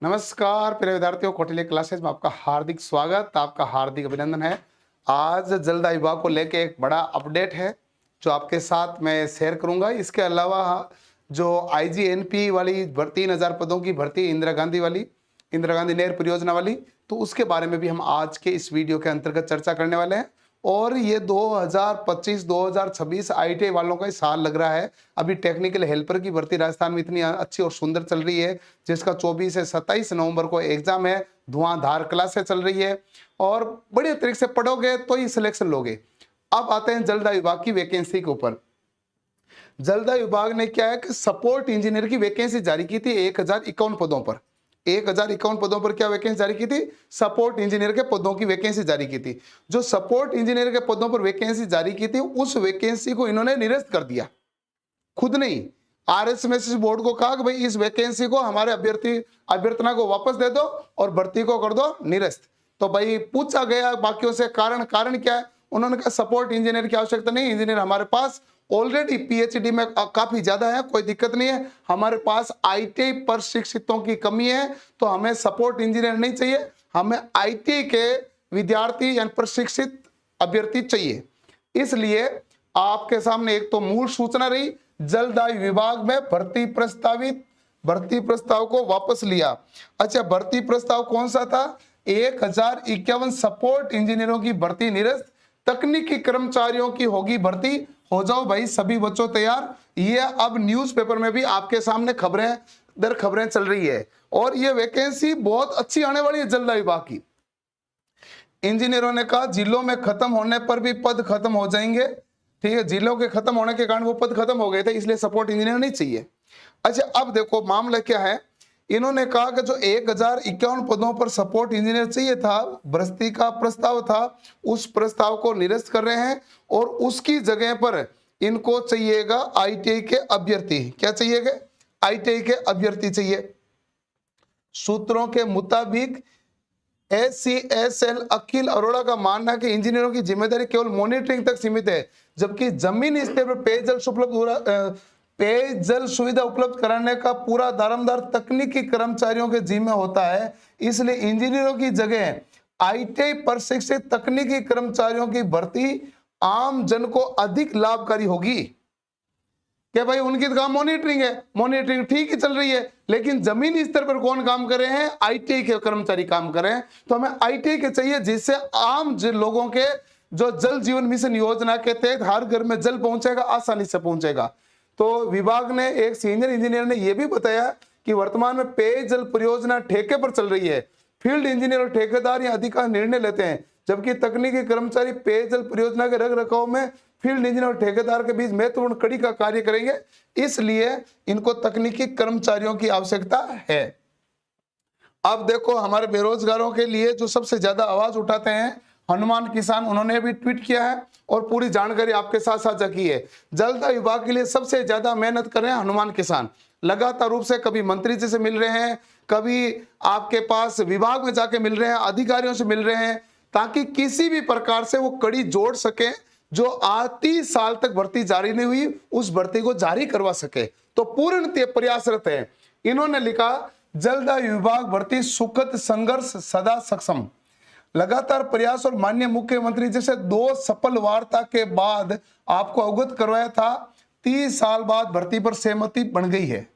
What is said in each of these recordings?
नमस्कार प्रिय विद्यार्थियों, कौटिल्य क्लासेस में आपका हार्दिक स्वागत, आपका हार्दिक अभिनंदन है। आज जलदाय विभाग को लेके एक बड़ा अपडेट है जो आपके साथ मैं शेयर करूंगा। इसके अलावा जो आईजीएनपी वाली 3000 पदों की भर्ती, इंदिरा गांधी नहर परियोजना वाली, तो उसके बारे में भी हम आज के इस वीडियो के अंतर्गत चर्चा करने वाले हैं। और ये 2025-2026 आईटीआई वालों का ही साल लग रहा है। अभी टेक्निकल हेल्पर की भर्ती राजस्थान में इतनी अच्छी और सुंदर चल रही है, जिसका 24 से 27 नवंबर को एग्जाम है। धुआंधार क्लासें चल रही है और बड़े तरीके से पढ़ोगे तो ही सिलेक्शन लोगे। अब आते हैं जलदाय विभाग की वैकेंसी के ऊपर। जलदाय विभाग ने क्या है कि सपोर्ट इंजीनियर की वैकेंसी जारी की थी 1051 पदों पर। 1051 पदों पर क्या वैकेंसी जारी की थी? सपोर्ट इंजीनियर के पदों की वैकेंसी जारी की थी। जो सपोर्ट इंजीनियर के पदों पर वैकेंसी जारी की थी, उस वैकेंसी को इन्होंने निरस्त कर दिया। खुद नहीं, आरएसएमएससी बोर्ड को कहा कि भाई इस वैकेंसी को हमारे अभ्यर्थना को वापस दे दो और भर्ती को कर दो निरस्त। तो भाई पूछा गया बाकियों से कारण क्या है? उन्होंने कहा सपोर्ट इंजीनियर की आवश्यकता नहीं, इंजीनियर हमारे पास ऑलरेडी पीएचडी में काफी ज्यादा है, कोई दिक्कत नहीं है। हमारे पास आईटीआई प्रशिक्षितों की कमी है, तो हमें सपोर्ट इंजीनियर नहीं चाहिए, हमें आईटीआई के विद्यार्थी या प्रशिक्षित अभ्यर्थी चाहिए। इसलिए आपके सामने एक तो मूल सूचना रही, जलदाय विभाग में भर्ती प्रस्ताव को वापस लिया। अच्छा, भर्ती प्रस्ताव कौन सा था? 1051 सपोर्ट इंजीनियरों की भर्ती निरस्त, तकनीकी कर्मचारियों की होगी भर्ती। हो जाओ भाई सभी बच्चों तैयार। ये अब न्यूज़पेपर में भी आपके सामने खबरें चल रही है और ये वैकेंसी बहुत अच्छी आने वाली है जलदाय विभाग की। इंजीनियरों ने कहा जिलों में खत्म होने पर भी पद खत्म हो जाएंगे। ठीक है, जिलों के खत्म होने के कारण वो पद खत्म हो गए थे, इसलिए सपोर्ट इंजीनियर नहीं चाहिए। अच्छा, अब देखो मामला क्या है। इन्होंने कहा कि जो 1051 पदों पर सपोर्ट इंजीनियर चाहिए था, भर्ती का प्रस्ताव था, उस प्रस्ताव को निरस्त कर रहे हैं और उसकी जगह पर इनको चाहिएगा आईटीआई के अभ्यर्थी। क्या चाहिएगा? आईटीआई के अभ्यर्थी चाहिए। सूत्रों के मुताबिक SCSL अखिल अरोड़ा का मानना है कि इंजीनियरों की जिम्मेदारी केवल मॉनिटरिंग तक सीमित है, जबकि जमीन स्तर पर पेयजल सुविधा उपलब्ध कराने का पूरा दारोमदार तकनीकी कर्मचारियों के जिम्मे होता है। इसलिए इंजीनियरों की जगह आईटीआई प्रशिक्षित तकनीकी कर्मचारियों की भर्ती आम जन को अधिक लाभकारी होगी। क्या भाई उनकी तो काम मॉनिटरिंग है, मॉनिटरिंग ठीक ही चल रही है, लेकिन जमीनी स्तर पर कौन काम कर रहे हैं? आईटीआई के कर्मचारी काम कर रहे हैं। तो हमें आईटीआई के चाहिए जिससे आम लोगों के जो जल जीवन मिशन योजना के तहत हर घर में जल पहुंचेगा, आसानी से पहुंचेगा। तो विभाग ने एक सीनियर इंजीनियर ने यह भी बताया कि वर्तमान में पेयजल परियोजना ठेके पर चल रही है। फील्ड इंजीनियर और ठेकेदार यहां अधिकार निर्णय लेते हैं, जबकि तकनीकी कर्मचारी पेयजल परियोजना के रख रखाव में फील्ड इंजीनियर और ठेकेदार के बीच महत्वपूर्ण कड़ी का कार्य करेंगे। इसलिए इनको तकनीकी कर्मचारियों की आवश्यकता है। अब देखो हमारे बेरोजगारों के लिए जो सबसे ज्यादा आवाज उठाते हैं हनुमान किसान, उन्होंने भी ट्वीट किया है और पूरी जानकारी आपके साथ साझा की है। जलदाय विभाग के लिए सबसे ज्यादा मेहनत कर रहे हैं हनुमान किसान। लगातार रूप से कभी मंत्री जी से मिल रहे हैं, कभी आपके पास विभाग में जाके मिल रहे हैं, अधिकारियों से मिल रहे हैं, ताकि किसी भी प्रकार से वो कड़ी जोड़ सके, जो 30 साल तक भर्ती जारी नहीं हुई उस भर्ती को जारी करवा सके। तो पूर्ण प्रयासरत है। इन्होंने लिखा, जलदाय विभाग भर्ती सुखद संघर्ष सदा सक्षम। लगातार प्रयास और माननीय मुख्यमंत्री जी से 2 सफल वार्ता के बाद आपको अवगत करवाया था, 30 साल बाद भर्ती पर सहमति बन गई है।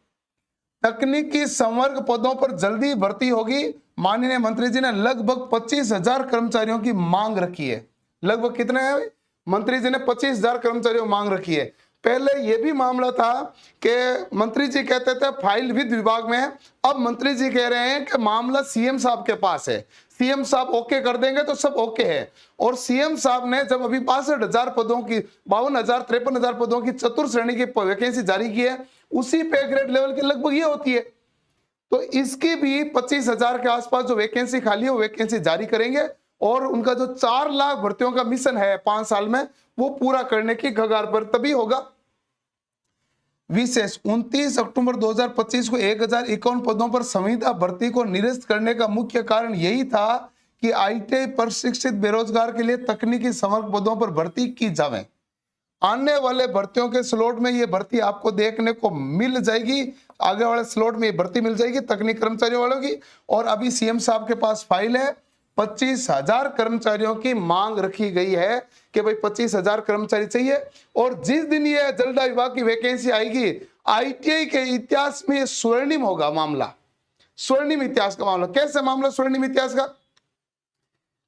तकनीकी संवर्ग पदों पर जल्दी भर्ती होगी। माननीय मंत्री जी ने लगभग 25,000 कर्मचारियों की मांग रखी है। लगभग कितने हैं? मंत्री जी ने 25,000 कर्मचारियों की मांग रखी है। पहले यह भी मामला था कि मंत्री जी कहते थे फाइल विद विभाग में है, अब मंत्री जी कह रहे हैं कि मामला सीएम साहब के पास है, सीएम साहब ओके कर देंगे तो सब ओके है। और सीएम साहब ने जब अभी 62,000 पदों की 52,000 53,000 पदों की चतुर्थ श्रेणी की वैकेंसी जारी की है, उसी पे ग्रेड लेवल की लगभग ये होती है। तो इसकी भी 25,000 के आसपास जो वैकेंसी खाली है वो वैकेंसी जारी करेंगे और उनका जो 4 लाख भर्तियों का मिशन है 5 साल में, वो पूरा करने की कगार पर तभी होगा। विशेष 29 अक्टूबर 2025 को 1051 पदों पर संविदा भर्ती को निरस्त करने का मुख्य कारण यही था कि आईटीआई प्रशिक्षित बेरोजगार के लिए तकनीकी संवर्ग पदों पर भर्ती की जाए। आने वाले भर्तियों के स्लॉट में ये भर्ती आपको देखने को मिल जाएगी। आगे वाले स्लॉट में भर्ती मिल जाएगी तकनीक कर्मचारियों वालों की। और अभी सीएम साहब के पास फाइल है, 25,000 कर्मचारियों की मांग रखी गई है कि भाई 25,000 कर्मचारी चाहिए। और जिस दिन ये जलदाय विभाग की वैकेंसी आएगी, आईटीआई के इतिहास में स्वर्णिम होगा मामला, स्वर्णिम इतिहास का मामला। कैसे मामला स्वर्णिम इतिहास का?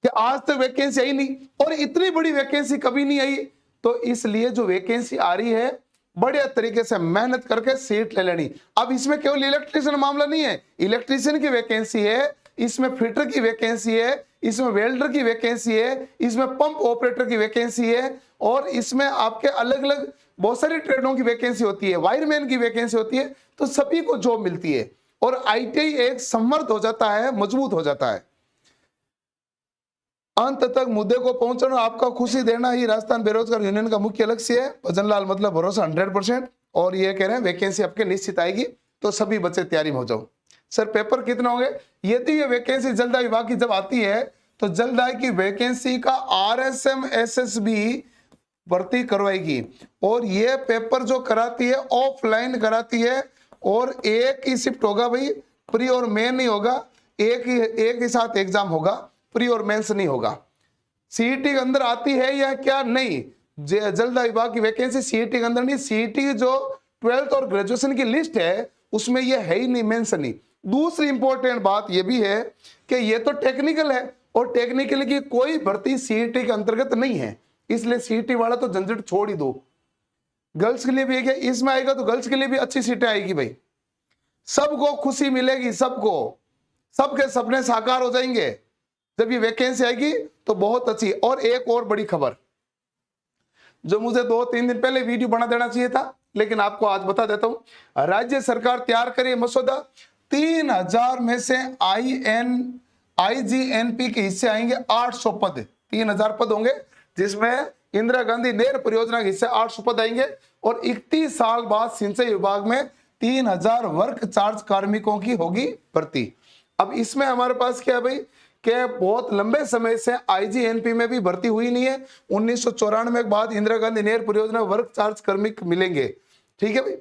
कि आज तक वैकेंसी आई नहीं और इतनी बड़ी वैकेंसी कभी नहीं आई। तो इसलिए जो वैकेंसी आ रही है बढ़िया तरीके से मेहनत करके सीट ले लेनी। अब इसमें केवल इलेक्ट्रीशियन मामला नहीं है, इलेक्ट्रीशियन की वैकेंसी है, इसमें फिटर की वैकेंसी है, इसमें वेल्डर की वैकेंसी है, इसमें पंप ऑपरेटर की वैकेंसी है, और इसमें आपके अलग अलग बहुत सारी ट्रेडों की वैकेंसी होती है, वायरमैन की वैकेंसी होती है। तो सभी को जॉब मिलती है और आईटीआई एक समर्थ हो जाता है, मजबूत हो जाता है। अंत तक मुद्दे को पहुंचना, आपका खुशी देना ही राजस्थान बेरोजगार यूनियन का मुख्य लक्ष्य है। भजनलाल मतलब भरोसा 100%। और ये कह रहे हैं वैकेंसी आपके निश्चित आएगी, तो सभी बच्चे तैयारी में हो जाओ। सर पेपर कितने होंगे? यदि ये वैकेंसी जलदाय विभाग की जब आती है तो जलदाय की वैकेंसी का आरएसएम एसएसबी भर्ती करवाएगी, और ये पेपर जो कराती है ऑफलाइन कराती है, और एक ही शिफ्ट होगा भाई, प्री और मेन नहीं होगा, एक ही साथ एग्जाम होगा, प्री और मेंस नहीं होगा। सीईटी के अंदर आती है या क्या? नहीं, जलदाय विभाग की वैकेंसी सीईटी के अंदर नहीं, सीईटी की जो 12th और ग्रेजुएशन की लिस्ट है उसमें ये है ही नहीं, मेंस नहीं। दूसरी इंपॉर्टेंट बात ये भी है कि ये तो टेक्निकल है, और टेक्निकल की कोई भर्ती सीईटी के अंतर्गत नहीं है, इसलिए सीईटी वाला तो झंझट छोड़ ही दो। गर्ल्स के लिए भी है, इसमें आएगा तो गर्ल्स के लिए भी अच्छी सीटें आएगी भाई, सबको खुशी मिलेगी, सबको, सबके सपने साकार हो जाएंगे जब ये वैकेंसी आएगी, तो बहुत अच्छी। और एक और बड़ी खबर जो मुझे 2-3 दिन पहले वीडियो बना देना चाहिए था, लेकिन आपको आज बता देता हूं। राज्य सरकार तैयार करे मसौदा, 3,000 में से आईजीएनपी के हिस्से आएंगे 800 पद, 3,000 पद होंगे, जिसमें इंदिरा गांधी नहर परियोजना के हिस्से 800 पद आएंगे। और 31 साल बाद सिंचाई विभाग में 3,000 वर्क चार्ज कार्मिकों की होगी भर्ती। अब इसमें हमारे पास क्या है भाई, कि बहुत लंबे समय से आईजीएनपी में भी भर्ती हुई नहीं है। 1994 के बाद इंदिरा गांधी नहर परियोजना वर्क चार्ज कार्मिक मिलेंगे, ठीक है भाई।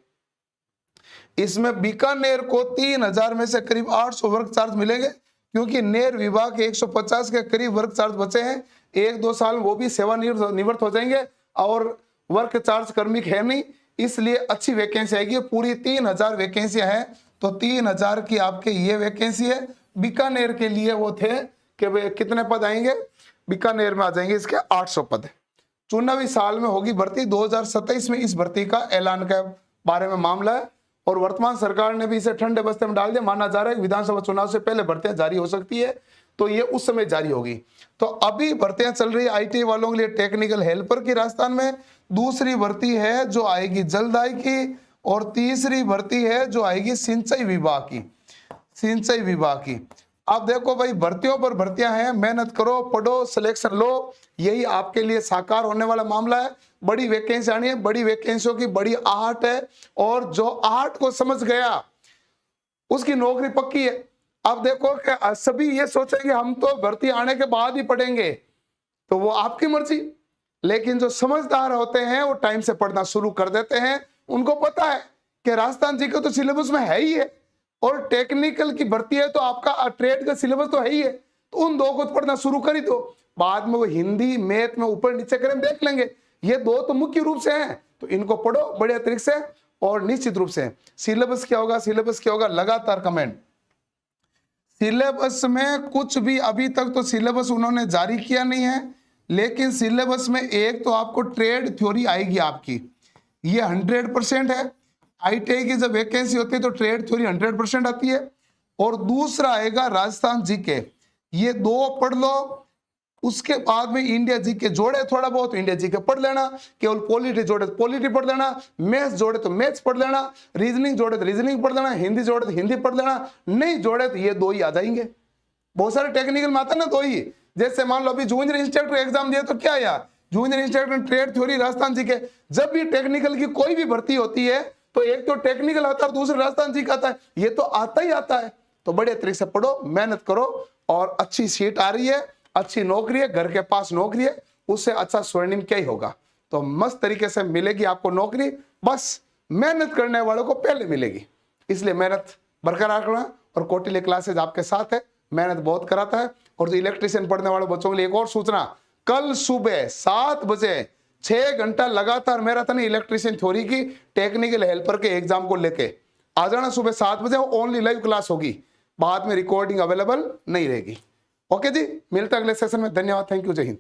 इसमें बीकानेर को 3,000 में से करीब 800 वर्क चार्ज मिलेंगे, क्योंकि नहर विभाग के 150 के करीब वर्क चार्ज बचे हैं। 1-2 साल वो भी सेवानिवृत्त हो जाएंगे, और वर्क चार्ज कार्मिक है नहीं, इसलिए अच्छी वैकेंसी आएगी। पूरी 3,000 वैकेंसियां हैं, तो 3,000 की आपके ये वैकेंसी है। बीकानेर के लिए वो थे कि वे कितने पद आएंगे, बीकानेर में आ जाएंगे इसके 800 पद। चुनावी साल में होगी भर्ती, 2027 में इस भर्ती का ऐलान के बारे में मामला है, और वर्तमान सरकार ने भी इसे ठंडे बस्ते में डाल दिया। माना जा रहा है विधानसभा चुनाव से पहले भर्तियां जारी हो सकती है, तो ये उस समय जारी होगी। तो अभी भर्तियां चल रही है आईटी वालों के लिए टेक्निकल हेल्पर की राजस्थान में, दूसरी भर्ती है जो आएगी जलदाय की, और तीसरी भर्ती है जो आएगी सिंचाई विभाग की, सिंचाई विभाग की। अब देखो भाई, भर्तियों पर भर्तियां हैं, मेहनत करो, पढ़ो, सिलेक्शन लो, यही आपके लिए साकार होने वाला मामला है। बड़ी वैकेंसी आनी है, बड़ी वैकेंसियों की बड़ी आहट है, और जो आहट को समझ गया उसकी नौकरी पक्की है। अब देखो कि सभी ये सोचेंगे हम तो भर्ती आने के बाद ही पढ़ेंगे, तो वो आपकी मर्जी, लेकिन जो समझदार होते हैं वो टाइम से पढ़ना शुरू कर देते हैं। उनको पता है कि राजस्थान जी के तो सिलेबस में है ही है, और टेक्निकल की भर्ती है तो आपका ट्रेड का सिलेबस तो है ही है, तो उन दो को पढ़ना शुरू कर ही दो। बाद में वो हिंदी मैथ में ऊपर नीचे करें देख लेंगे, ये दो तो मुख्य रूप से हैं, तो इनको पढ़ो बढ़िया तरीके से। और निश्चित रूप से सिलेबस क्या होगा, सिलेबस क्या होगा, लगातार कमेंट। सिलेबस में कुछ भी अभी तक तो सिलेबस उन्होंने जारी किया नहीं है, लेकिन सिलेबस में एक तो आपको ट्रेड थ्योरी आएगी आपकी, ये 100% है। आईटीआई की जब वैकेंसी होती है तो ट्रेड थ्योरी 100% आती है, और दूसरा आएगा राजस्थान जीके, ये दो पढ़ लो। उसके बाद में इंडिया जीके जोड़े थोड़ा बहुत, इंडिया जीके पढ़ लेना, केवल पॉलिटी जोड़े तो पॉलिटी पढ़ लेना, मैथ्स जोड़े तो मैथ्स पढ़ लेना, रीजनिंग जोड़े तो रीजनिंग पढ़ लेना, हिंदी जोड़े तो हिंदी पढ़ लेना, नहीं जोड़े तो ये दो ही आ जाएंगे। बहुत सारे टेक्निकल में आता ना दो ही, जैसे मान लो अभी जूनियर इंस्ट्रक्टर एग्जाम दिया तो क्या यार, junior instructor trade theory Rajasthan GK. जब भी टेक्निकल की कोई भी भर्ती होती है तो एक तो टेक्निकल आता है, दूसरा राजस्थान जी का आता है, ये तो आता ही आता है। तो बड़े तरीके से पढ़ो, मेहनत करो, और अच्छी सीट आ रही है, अच्छी नौकरी है, घर के पास नौकरी है, उससे अच्छा स्वर्णिम क्या ही होगा। तो मस्त तरीके से मिलेगी आपको नौकरी, बस मेहनत करने वालों को पहले मिलेगी। इसलिए मेहनत बरकरार रखना। और कौटिल्य क्लासेज आपके साथ है, मेहनत बहुत कराता है। और जो इलेक्ट्रीशियन पढ़ने वाले बच्चों के लिए एक और सूचना, कल सुबह 7 बजे 6 घंटा लगातार मैराथन इलेक्ट्रीशियन थ्योरी की टेक्निकल हेल्पर के एग्जाम को लेके आ जाना। सुबह 7 बजे ओनली लाइव क्लास होगी, बाद में रिकॉर्डिंग अवेलेबल नहीं रहेगी। ओके जी, मिलते हैं अगले सेशन में। धन्यवाद, थैंक यू, जय हिंद।